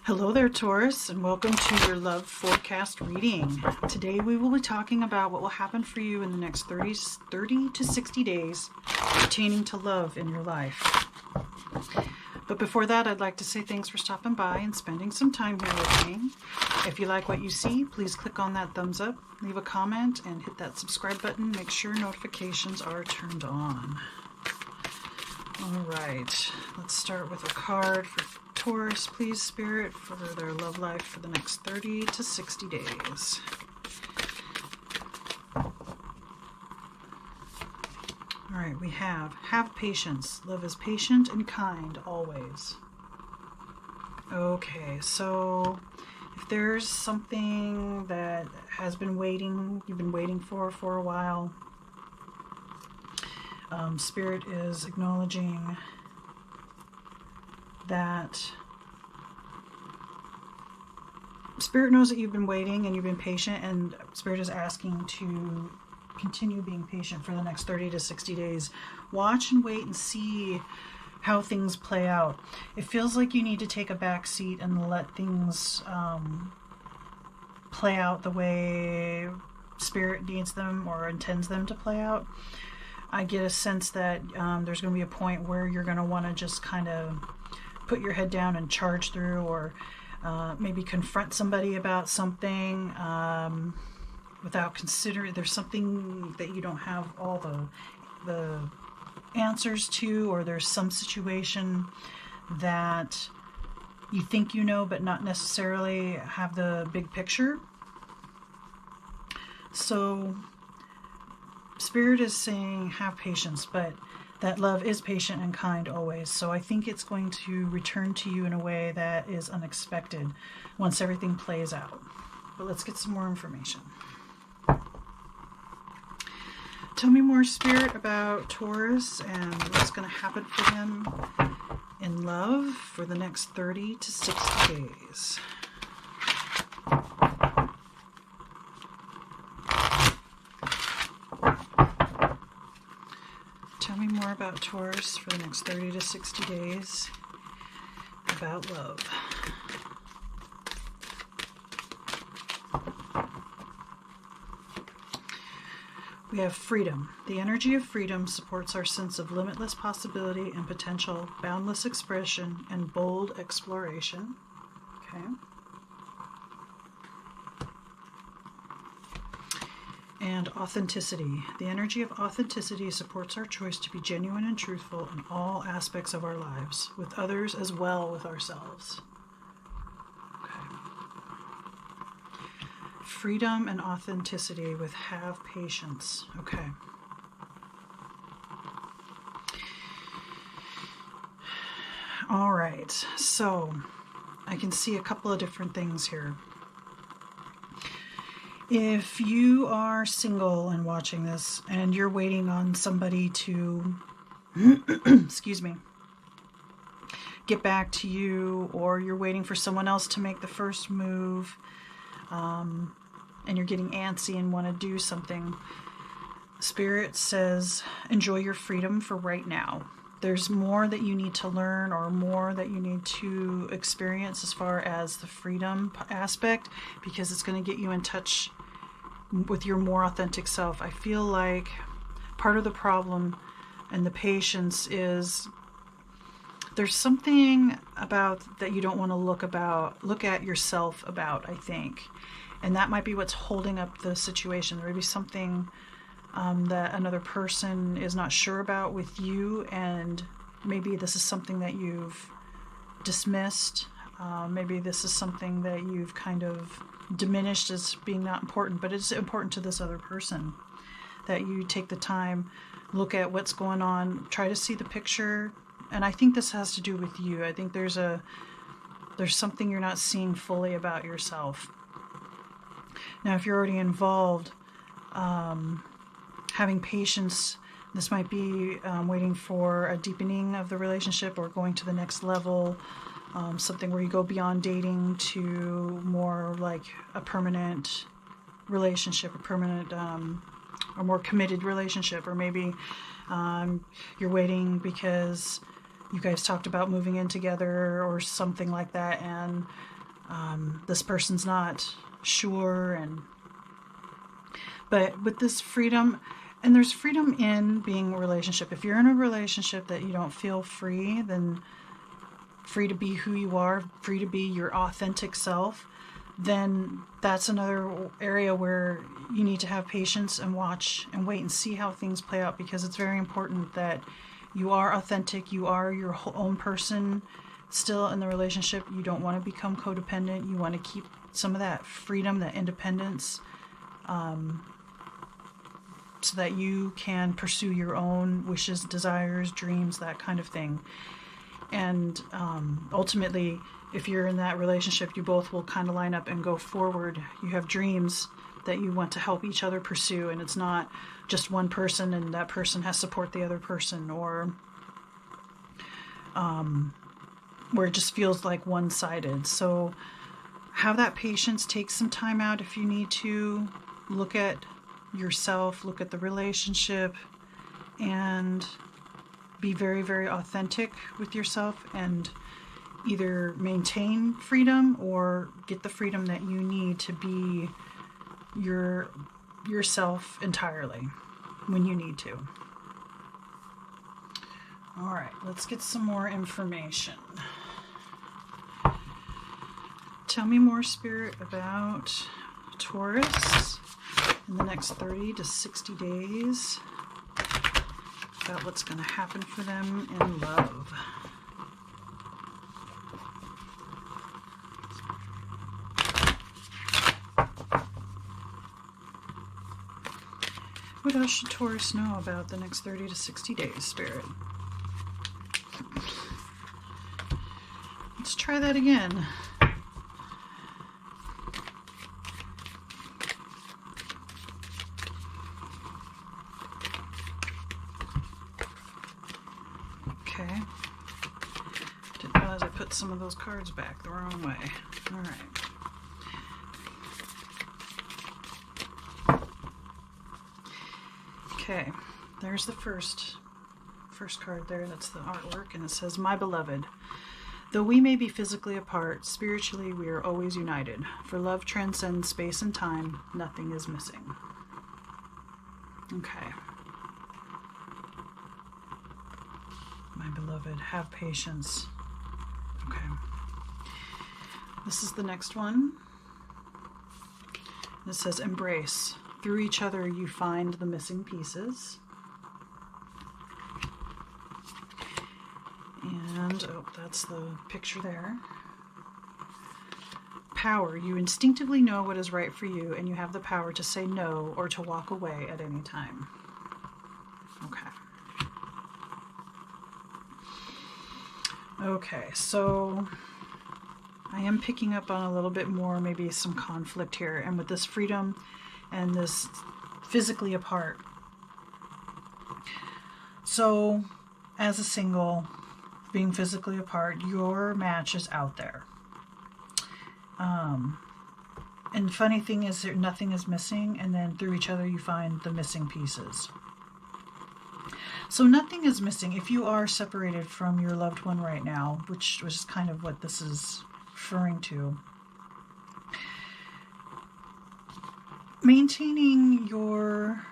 Hello there, Taurus, and welcome to your love forecast reading. Today we will be talking about what will happen for you in the next 30 to 60 days pertaining to love in your life. But before that, I'd like to say thanks for stopping by and spending some time here with me. If you like what you see, please click on that thumbs up, leave a comment, and hit that subscribe button. Make sure notifications are turned on. All right, let's start with a card for Taurus, please, Spirit, for their love life for the next 30 to 60 days. All right, we have patience. Love is patient and kind always. Okay, so if there's something that has been you've been waiting for a while, Spirit is acknowledging that Spirit knows that you've been waiting and you've been patient, and Spirit is asking to continue being patient for the next 30 to 60 days. Watch and wait and see how things play out. It feels like you need to take a back seat and let things play out the way Spirit needs them or intends them to play out. I get a sense that there's going to be a point where you're going to want to just kind of put your head down and charge through, or maybe confront somebody about something without considering there's something that you don't have all the answers to, or there's some situation that you think you know but not necessarily have the big picture. So Spirit is saying have patience, but that love is patient and kind always. So I think it's going to return to you in a way that is unexpected once everything plays out. But let's get some more information. Tell me more, Spirit, about Taurus and what's going to happen for them in love for the next 30 to 60 days. Tell me more about Taurus for the next 30 to 60 days about love. We have freedom. The energy of freedom supports our sense of limitless possibility and potential, boundless expression, and bold exploration. Okay. And authenticity. The energy of authenticity supports our choice to be genuine and truthful in all aspects of our lives, with others as well with ourselves. Okay. Freedom and authenticity with have patience. Okay. All right. So I can see a couple of different things here. If you are single and watching this and you're waiting on somebody to, excuse me, get back to you, or you're waiting for someone else to make the first move, and you're getting antsy and want to do something, Spirit says enjoy your freedom for right now. There's more that you need to learn or more that you need to experience as far as the freedom aspect, because it's going to get you in touch with your more authentic self. I feel like part of the problem and the patience is there's something about that you don't want to look at yourself about, I think. And that might be what's holding up the situation. There may be something that another person is not sure about with you, and maybe this is something that you've dismissed. Maybe this is something that you've kind of diminished as being not important, but it's important to this other person, that you take the time, look at what's going on, try to see the picture. And I think this has to do with you. I think there's something you're not seeing fully about yourself. Now, if you're already involved, having patience, this might be waiting for a deepening of the relationship or going to the next level. Something where you go beyond dating to more like a permanent relationship, a permanent or more committed relationship. Or maybe you're waiting because you guys talked about moving in together or something like that, and this person's not sure. But with this freedom, and there's freedom in being in a relationship. If you're in a relationship that you don't feel free, then free to be who you are, free to be your authentic self, then that's another area where you need to have patience and watch and wait and see how things play out, because it's very important that you are authentic, you are your own person still in the relationship. You don't want to become codependent. You want to keep some of that freedom, that independence, so that you can pursue your own wishes, desires, dreams, that kind of thing. And ultimately, if you're in that relationship, you both will kind of line up and go forward. You have dreams that you want to help each other pursue, and it's not just one person and that person has to support the other person, or where it just feels like one-sided. So have that patience, take some time out if you need to, look at yourself, look at the relationship, and be very, very authentic with yourself, and either maintain freedom or get the freedom that you need to be yourself entirely when you need to. All right, let's get some more information. Tell me more, Spirit, about Taurus in the next 30 to 60 days, about what's going to happen for them in love. What else should Taurus know about the next 30 to 60 days, Spirit? Let's try that again. Okay. Didn't realize I put some of those cards back the wrong way. All right. Okay, there's the first card there. That's the artwork, and it says, "My beloved, though we may be physically apart, spiritually we are always united. For love transcends space and time. Nothing is missing." Okay. My beloved, have patience. Okay. This is the next one. It says, "Embrace. Through each other you find the missing pieces." And, oh, that's the picture there. "Power. You instinctively know what is right for you, and you have the power to say no or to walk away at any time." Okay. Okay, so I am picking up on a little bit more, maybe some conflict here. And with this freedom and this physically apart. So, as a single, being physically apart, your match is out there. And the funny thing is that nothing is missing, and then through each other you find the missing pieces. So nothing is missing if you are separated from your loved one right now, which was kind of what this is referring to. Maintaining your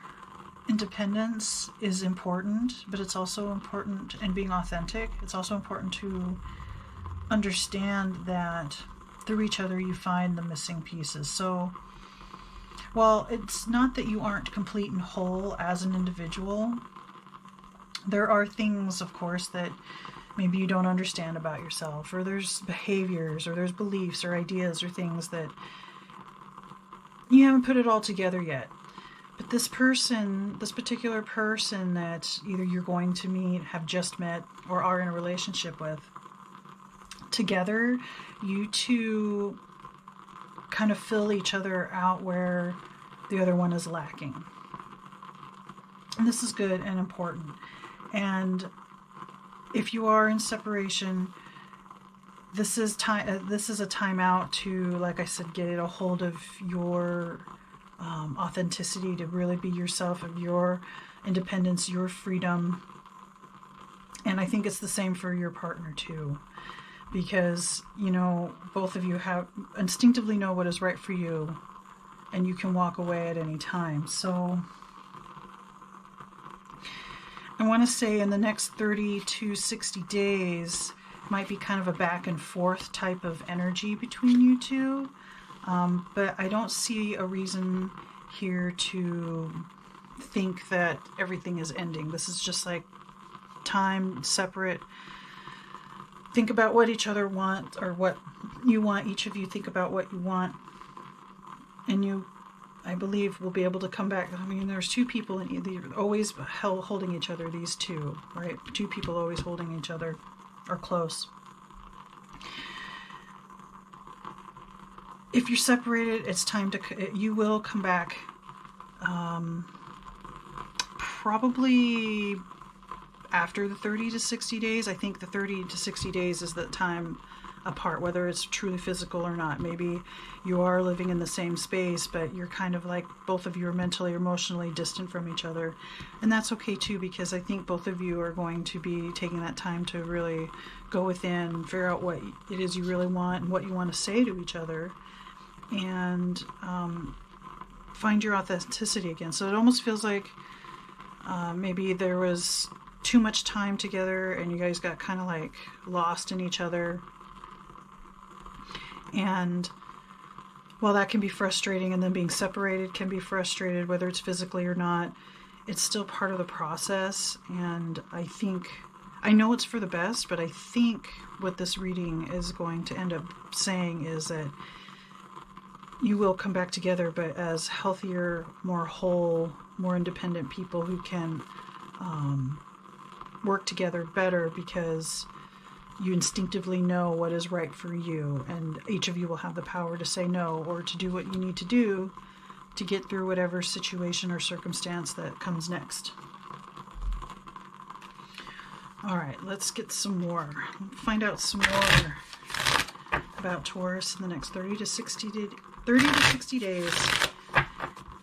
independence is important, but it's also important, and being authentic, it's also important to understand that through each other you find the missing pieces. So while it's not that you aren't complete and whole as an individual, there are things, of course, that maybe you don't understand about yourself, or there's behaviors, or there's beliefs, or ideas, or things that you haven't put it all together yet. But this person, this particular person that either you're going to meet, have just met, or are in a relationship with, together, you two kind of fill each other out where the other one is lacking. And this is good and important. And if you are in separation, this is time. This is a time out to, like I said, get a hold of your authenticity, to really be yourself, of your independence, your freedom, And I think it's the same for your partner too, because, you know, both of you have instinctively know what is right for you, and you can walk away at any time. So I want to say in the next 30 to 60 days might be kind of a back and forth type of energy between you two. But I don't see a reason here to think that everything is ending. This is just like time separate. Think about what each other want, or what you want. Each of you think about what you want, and you, I believe, will be able to come back. I mean, there's two people in they're always holding each other. These two, right? Two people always holding each other, or close. If you're separated, it's time to. You will come back. Probably after the 30 to 60 days. I think the 30 to 60 days is the time apart, whether it's truly physical or not. Maybe you are living in the same space, but you're kind of like, both of you are mentally or emotionally distant from each other. And that's okay too, because I think both of you are going to be taking that time to really go within, figure out what it is you really want and what you want to say to each other, and find your authenticity again. So it almost feels like maybe there was too much time together and you guys got kind of like lost in each other. And while that can be frustrating, and then being separated can be frustrated, whether it's physically or not, it's still part of the process. And I know it's for the best, but I think what this reading is going to end up saying is that you will come back together, but as healthier, more whole, more independent people who can work together better, because you instinctively know what is right for you, and each of you will have the power to say no, or to do what you need to do to get through whatever situation or circumstance that comes next. All right, let's get some more. Find out some more about Taurus in the next 30 to 60 days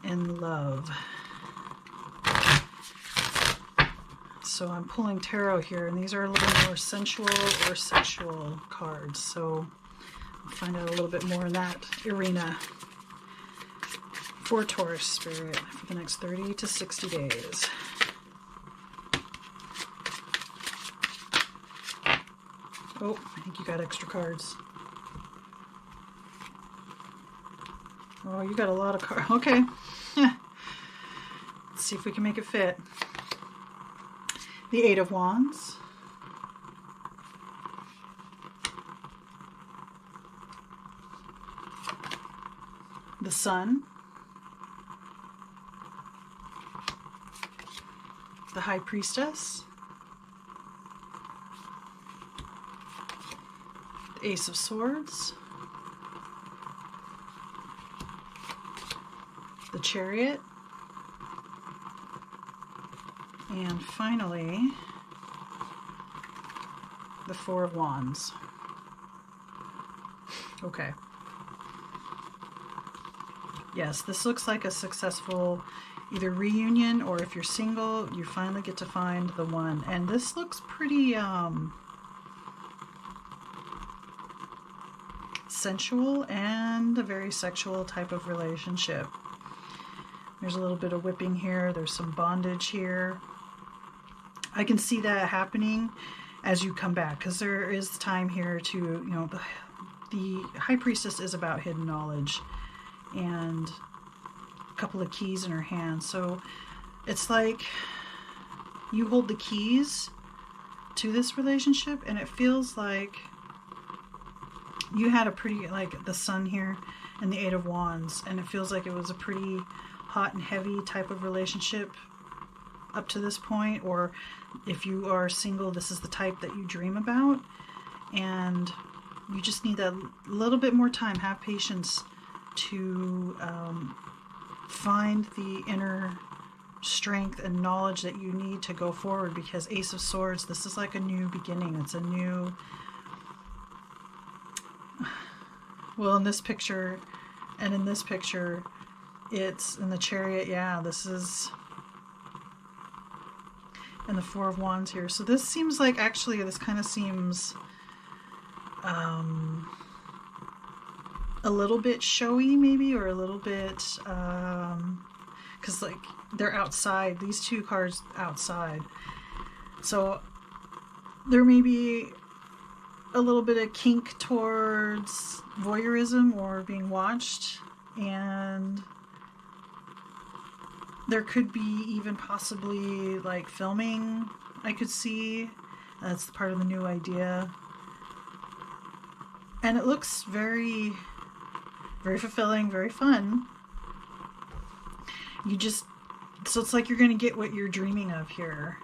in love. So I'm pulling tarot here, and these are a little more sensual or sexual cards. So we'll find out a little bit more in that arena for Taurus spirit for the next 30 to 60 days. Oh, I think you got extra cards. Oh, you got a lot of cards. Okay. Let's see if we can make it fit. The Eight of Wands. The Sun. The High Priestess. The Ace of Swords. The Chariot. And finally, the Four of Wands. Okay. Yes, this looks like a successful either reunion, or if you're single, you finally get to find the one. And this looks pretty sensual and a very sexual type of relationship. There's a little bit of whipping here. There's some bondage here. I can see that happening as you come back, because there is time here to, you know, the High Priestess is about hidden knowledge and a couple of keys in her hand. So it's like you hold the keys to this relationship, and it feels like you had a pretty, like the Sun here and the Eight of Wands, and it feels like it was a pretty hot and heavy type of relationship up to this point. Or if you are single, this is the type that you dream about, and you just need a little bit more time. Have patience to find the inner strength and knowledge that you need to go forward, because Ace of Swords, this is like a new beginning. It's a new, well, in this picture and in this picture, it's in the Chariot. Yeah, this is, and the Four of Wands here. So this seems like, actually, this kind of seems a little bit showy, maybe, or a little bit, because like they're outside, these two cards outside. So there may be a little bit of kink towards voyeurism or being watched, and there could be even possibly like filming, I could see. That's part of the new idea. And it looks very, very fulfilling, very fun. So it's like you're going to get what you're dreaming of here.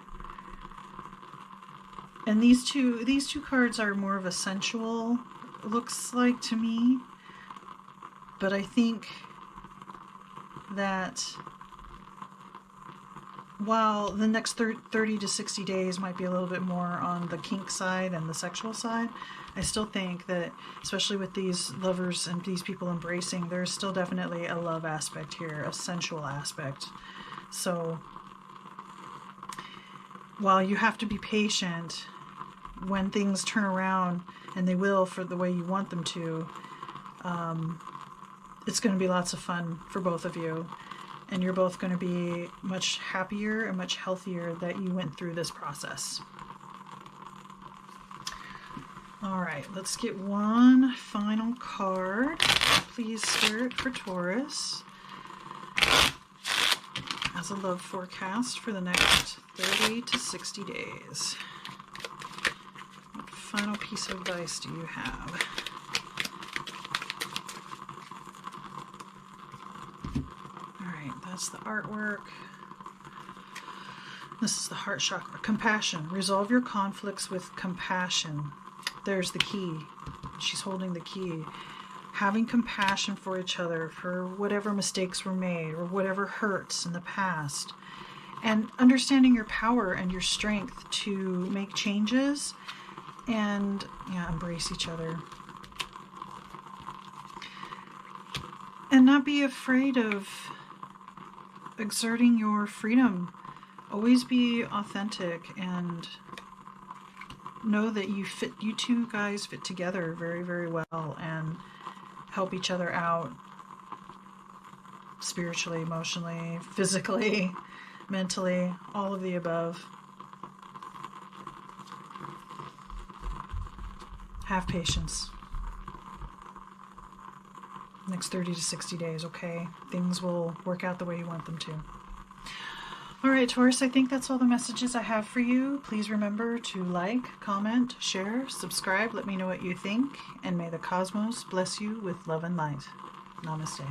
And these two cards are more of a sensual, looks like to me. But I think that while the next 30 to 60 days might be a little bit more on the kink side and the sexual side, I still think that, especially with these lovers and these people embracing, there's still definitely a love aspect here, a sensual aspect. So while you have to be patient, when things turn around, and they will for the way you want them to, it's going to be lots of fun for both of you. And you're both going to be much happier and much healthier that you went through this process. All right, let's get one final card. Please, Spirit, for Taurus as a love forecast for the next 30 to 60 days. What final piece of advice do you have? That's the artwork. This is the heart chakra. Compassion. Resolve your conflicts with compassion. There's the key. She's holding the key. Having compassion for each other, for whatever mistakes were made or whatever hurts in the past. And understanding your power and your strength to make changes and embrace each other. And not be afraid of exerting your freedom. Always be authentic and know that you two guys fit together very, very well and help each other out spiritually, emotionally, physically, mentally, all of the above. Have patience. Next 30 to 60 days, okay? Things will work out the way you want them to. All right, Taurus, I think that's all the messages I have for you. Please remember to like, comment, share, subscribe. Let me know what you think. And may the cosmos bless you with love and light. Namaste.